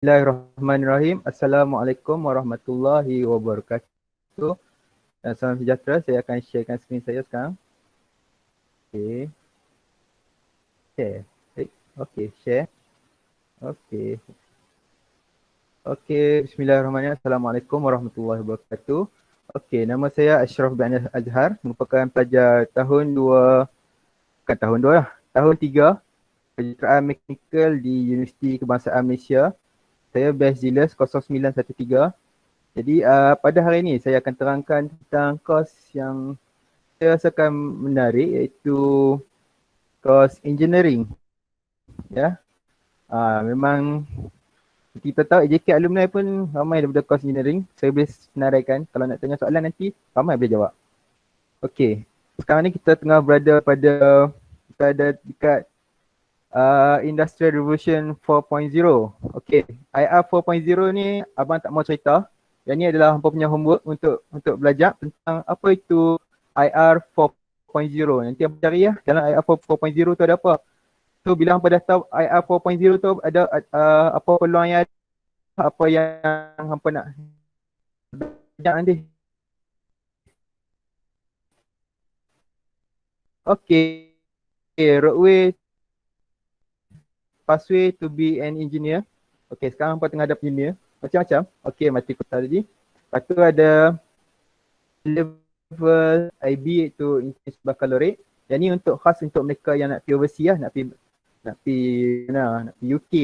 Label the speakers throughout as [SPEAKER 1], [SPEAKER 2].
[SPEAKER 1] Bismillahirrahmanirrahim. Assalamualaikum warahmatullahi wabarakatuh. Salam sejahtera. Saya akan sharekan skrin saya sekarang. Okey. Share. Okey, share. Okey. Okey, bismillahirrahmanirrahim. Assalamualaikum warahmatullahi wabarakatuh. Okey, nama saya Ashraf bin Azhar, merupakan pelajar tahun 2, bukan tahun 2 lah, tahun 3 Kejuruteraan Mekanikal di Universiti Kebangsaan Malaysia. Saya batch Zilas 0913. Jadi pada hari ini saya akan terangkan tentang kos yang saya rasakan menarik, iaitu kos engineering. Ya, memang kita tahu AJK alumni pun ramai daripada kos engineering. Saya boleh senaraikan, kalau nak tanya soalan nanti ramai boleh jawab. Okey, sekarang ni kita tengah berada pada, kita ada dekat Industrial Revolution 4.0. Okey, IR 4.0 ni abang tak mau cerita. Yang ni adalah hampa punya homework untuk belajar tentang apa itu IR 4.0. Nanti hampa cari ya, dalam IR 4.0 tu ada apa. So bila hampa dah tahu IR 4.0 tu ada apa peluang yang ada, apa yang hampa nak belajar nanti. Okey, roadway pathway to be an engineer. Okey, sekarang hampa tengah ada engineer macam-macam. Okey, multi-technology. Lepas tu ada level IB iaitu English Baccalaureate. Yang ni untuk khas untuk mereka yang nak pergi overseas lah, nak pergi mana? Nak pergi UK,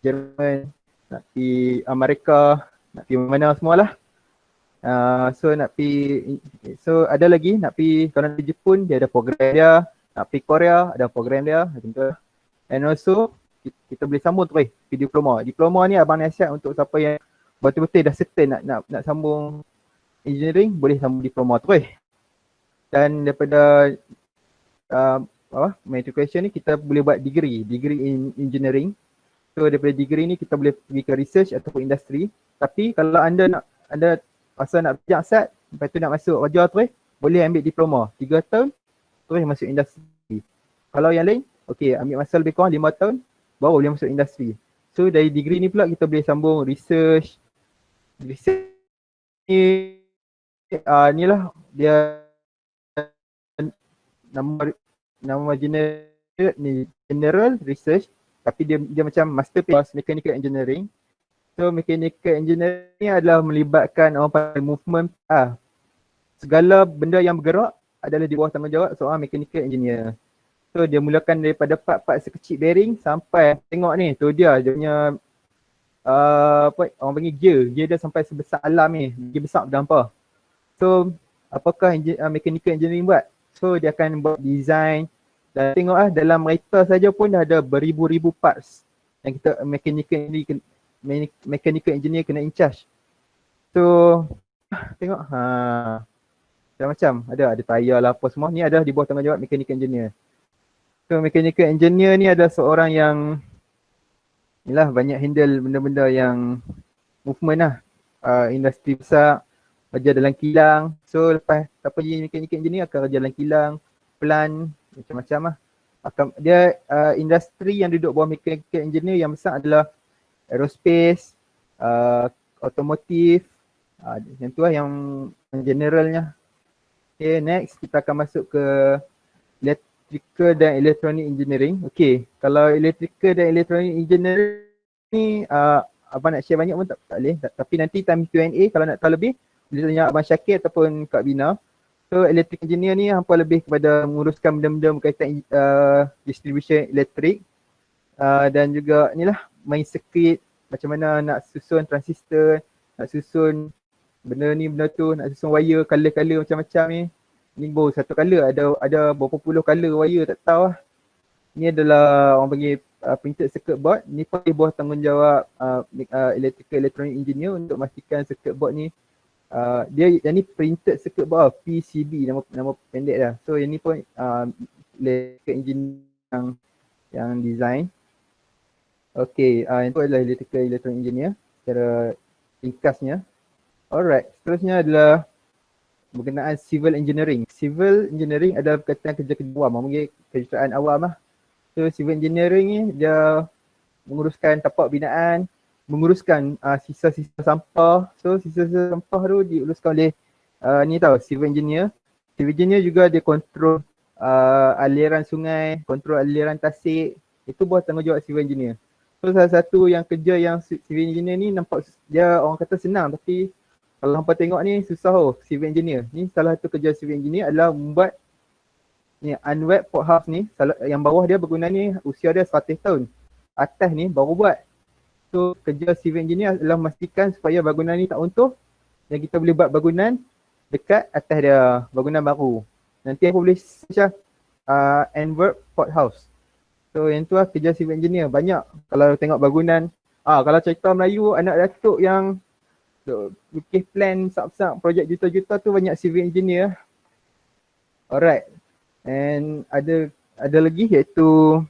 [SPEAKER 1] Jerman, nak pergi Amerika, nak pergi mana semualah. So ada lagi nak pergi, kalau nak pergi Jepun dia ada program dia, nak pergi Korea ada program dia, macam tu lah. And also kita boleh sambung terus pergi diploma. Diploma ni abang nasihat untuk siapa yang betul-betul dah settle nak sambung engineering, boleh sambung diploma terus. Dan daripada matriculation ni kita boleh buat degree in engineering. So daripada degree ni kita boleh pergi ke research ataupun industri. Tapi kalau anda pasal nak belajar asat, lepas tu nak masuk kerja terus, boleh ambil diploma 3 tahun terus masuk industri. Kalau yang lain, okey, ambil masa lebih kurang 5 tahun baru boleh masuk industri. So dari degree ni pula kita boleh sambung research ni, ni lah dia nama general research, tapi dia macam master class mechanical engineering. So mechanical engineering ni adalah melibatkan orang panggil movement. Segala benda yang bergerak adalah di bawah tanggungjawab seorang mechanical engineer. So dia mulakan daripada part-part sekecil bearing sampai, tengok ni, tu dia punya orang panggil gear dia sampai sebesar alam ni, gear besar berdampar. So apakah mechanical engineering buat? So dia akan buat design, dan tengok dalam kereta saja pun dah ada beribu-ribu parts yang kita mechanical engineer kena in charge. So tengok macam ada tayar lah apa semua, ni adalah di bawah tanggungjawab mechanical engineer. So mechanical engineer ni adalah seorang yang inilah banyak handle benda-benda yang movement lah, industri besar, kerja dalam kilang. So lepas siapa jadi mechanical engineer akan kerja dalam kilang, plant, macam-macam lah. Dia industri yang duduk bawah mechanical engineer yang besar adalah aerospace, otomotif, yang tu lah yang generalnya. Okay, next kita akan masuk ke electrical dan electronic engineering. Okay, kalau electrical dan electronic engineering ni abang nak share banyak pun tak boleh. Tapi nanti time Q&A kalau nak tahu lebih, boleh tanya Abang Syakir ataupun Kak Bina. So electric engineer ni hampa lebih kepada menguruskan benda-benda berkaitan distribution elektrik, dan juga inilah main circuit, macam mana nak susun transistor, nak susun benda ni benda tu, nak susun wire, color-color macam-macam ni. Ni baru satu color, ada berapa puluh color wire tak tahu lah. Ni adalah orang panggil printed circuit board. Ni pun di bawah tanggungjawab electrical electronic engineer untuk memastikan circuit board ni yang ni printed circuit board PCB, nama pendek dah. So yang ni pun electrical engineer yang design. Okay, itu adalah electrical electronic engineer secara ringkasnya. Alright, seterusnya adalah berkenaan civil engineering. Civil engineering adalah berkaitan kerja-kerja awam, mungkin kejuruteraan awam lah. So civil engineering ni dia menguruskan tapak binaan, menguruskan sisa-sisa sampah. So sisa-sisa sampah tu diuruskan oleh ni tau, civil engineer. Civil engineer juga dia kontrol aliran sungai, kontrol aliran tasik. Itu buat tanggungjawab civil engineer. So salah satu yang kerja yang civil engineer ni nampak dia orang kata senang, tapi kalau hampa tengok ni susah civil engineer. Ni salah satu kerja civil engineer adalah membuat ni unwet port house ni, yang bawah dia bangunan ni usia dia 100 tahun. Atas ni baru buat. So kerja civil engineer adalah memastikan supaya bangunan ni tak runtuh dan kita boleh buat bangunan dekat atas dia, bangunan baru. Nanti aku boleh search Antwerp Port House. So yang tu lah kerja civil engineer. Banyak kalau tengok bangunan. Kalau cerita Melayu, anak datuk yang lukis plan besar-besar, projek juta-juta tu banyak civil engineer. Alright. And ada lagi iaitu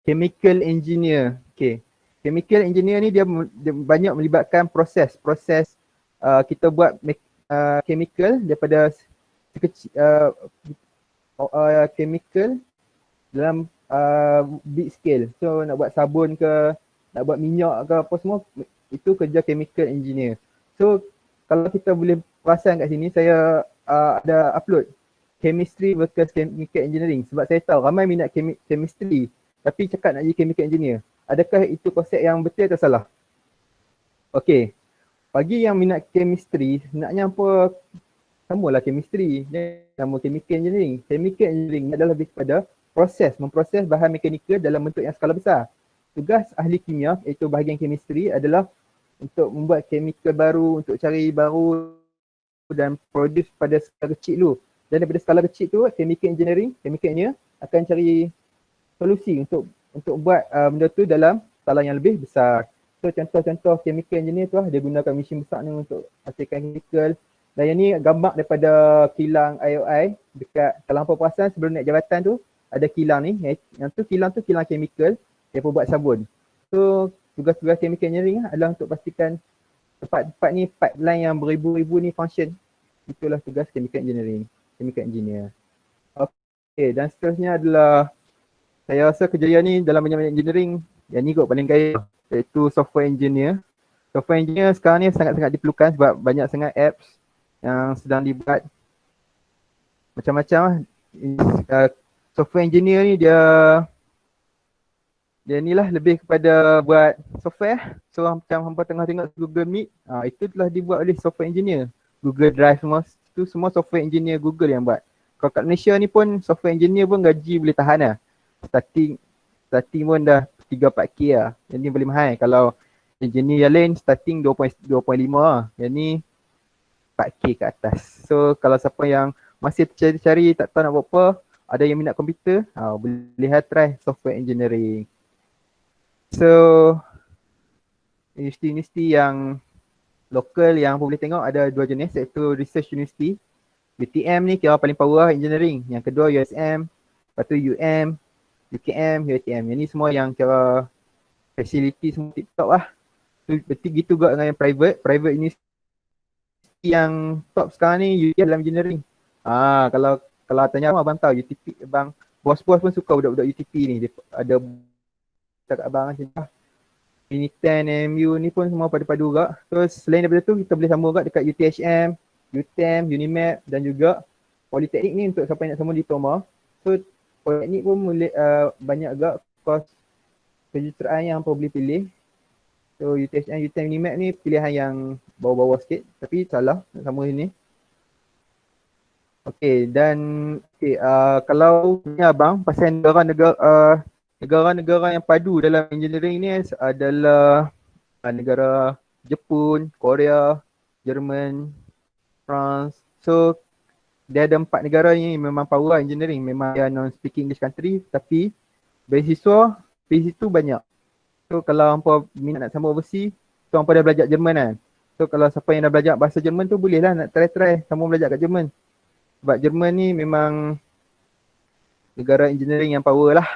[SPEAKER 1] chemical engineer. Okay. Chemical engineer ni dia banyak melibatkan proses kita buat chemical daripada sekecil chemical dalam big scale. So nak buat sabun ke, nak buat minyak ke apa semua, itu kerja chemical engineer. So kalau kita boleh perasan kat sini, saya ada upload chemistry versus chemical engineering sebab saya tahu ramai minat chemistry tapi cakap nak jadi chemical engineer. Adakah itu konsep yang betul atau salah? Okey. Bagi yang minat chemistry, sebenarnya apa, samalah chemistry dan sama chemical engineering. Chemical engineering adalah lebih kepada memproses bahan mekanikal dalam bentuk yang skala besar. Tugas ahli kimia iaitu bahagian chemistry adalah untuk membuat chemical baru, untuk cari baru dan produce pada skala kecil dulu. Dan daripada skala kecil tu, chemical engineer akan cari solusi untuk buat benda tu dalam skala yang lebih besar. So contoh-contoh chemical engineer tu lah, dia gunakan mesin besar ni untuk hasilkan chemical. Dan yang ni gambar daripada kilang IOI dekat, kalau hampa perasan sebelum naik jabatan tu, ada kilang ni. Yang tu kilang chemical, dia pun buat sabun. So tugas-tugas chemical engineering adalah untuk pastikan tempat-tempat ni, pipeline yang beribu-ribu ni function. Itulah tugas chemical engineer. Okay, dan seterusnya adalah, saya rasa kejayaan ni dalam banyak-banyak engineering, yang ni kot paling kaya, iaitu software engineer. Software engineer sekarang ni sangat-sangat diperlukan sebab banyak sangat apps yang sedang dibuat. Macam-macam software engineer ni dia ni lah lebih kepada buat software. So macam hampa tengah tengok Google Meet, itu telah dibuat oleh software engineer. Google Drive semua, itu semua software engineer Google yang buat. Kalau kat Malaysia ni pun software engineer pun gaji boleh tahan lah. Starting pun dah 3-4K lah. Yang ni boleh mahal. Kalau engineer yang lain starting 2.5 lah. Yang ni 4K ke atas. So kalau siapa yang masih cari-cari tak tahu nak buat apa, ada yang minat komputer, boleh try software engineering. So universiti-universiti yang lokal yang boleh tengok ada dua jenis, iaitu research university. UTM ni kira paling power engineering. Yang kedua USM, lepas tu UM, UKM, UTM. Yang ni semua yang kira facility semua tip-top lah. Begitu juga dengan yang private university yang top sekarang ni UTM dalam engineering. Kalau tanya abang tahu UTP, abang bos-bos pun suka budak-budak UTP ni. Dia ada cakap abang macam tu. Unitan, MU ni pun semua padu-padu juga. Terus selain daripada tu kita boleh sambung juga dekat UTHM, UTM, Unimed dan juga Politeknik ni untuk siapa yang nak sambung diploma. So Politeknik pun boleh banyak juga course kejuruteraan yang hampa boleh pilih. So UTHM, UTM, Unimed ni pilihan yang bawah-bawah sikit tapi salah nak sambung sini. Okay, dan kalau punya abang pasal negara-negara yang padu dalam engineering ni adalah negara Jepun, Korea, Jerman, France. So dia ada 4 negara ni memang power engineering. Memang dia non-speaking English country tapi beasiswa di situ banyak. So kalau hampa minat nak sambung overseas, so hampa dah belajar Jerman kan. So kalau siapa yang dah belajar bahasa Jerman tu boleh lah nak try sambung belajar kat Jerman. Sebab Jerman ni memang negara engineering yang power lah.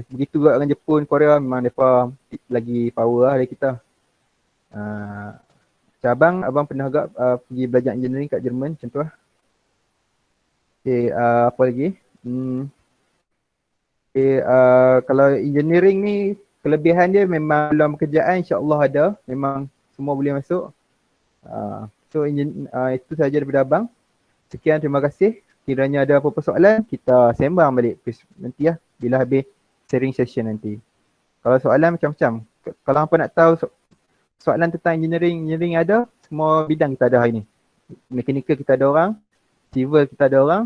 [SPEAKER 1] Begitu juga dengan Jepun, Korea, memang mereka lagi power lah dari kita. Abang pernah agak pergi belajar engineering kat Jerman macam tu lah. Okay, apa lagi? Kalau engineering ni kelebihan dia memang dalam pekerjaan insya-Allah ada, memang semua boleh masuk. So itu sahaja daripada abang. Sekian, terima kasih. Kiranya ada apa-apa soalan, kita sembang balik nanti ya, bila habis sharing session nanti. Kalau soalan macam-macam. Kalau hampa nak tahu soalan tentang engineering ada, semua bidang kita ada hari ni. Mechanical kita ada orang, civil kita ada orang,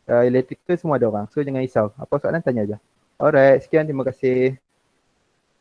[SPEAKER 1] electrical semua ada orang. So jangan risau. Apa soalan tanya aja. Alright, sekian, terima kasih.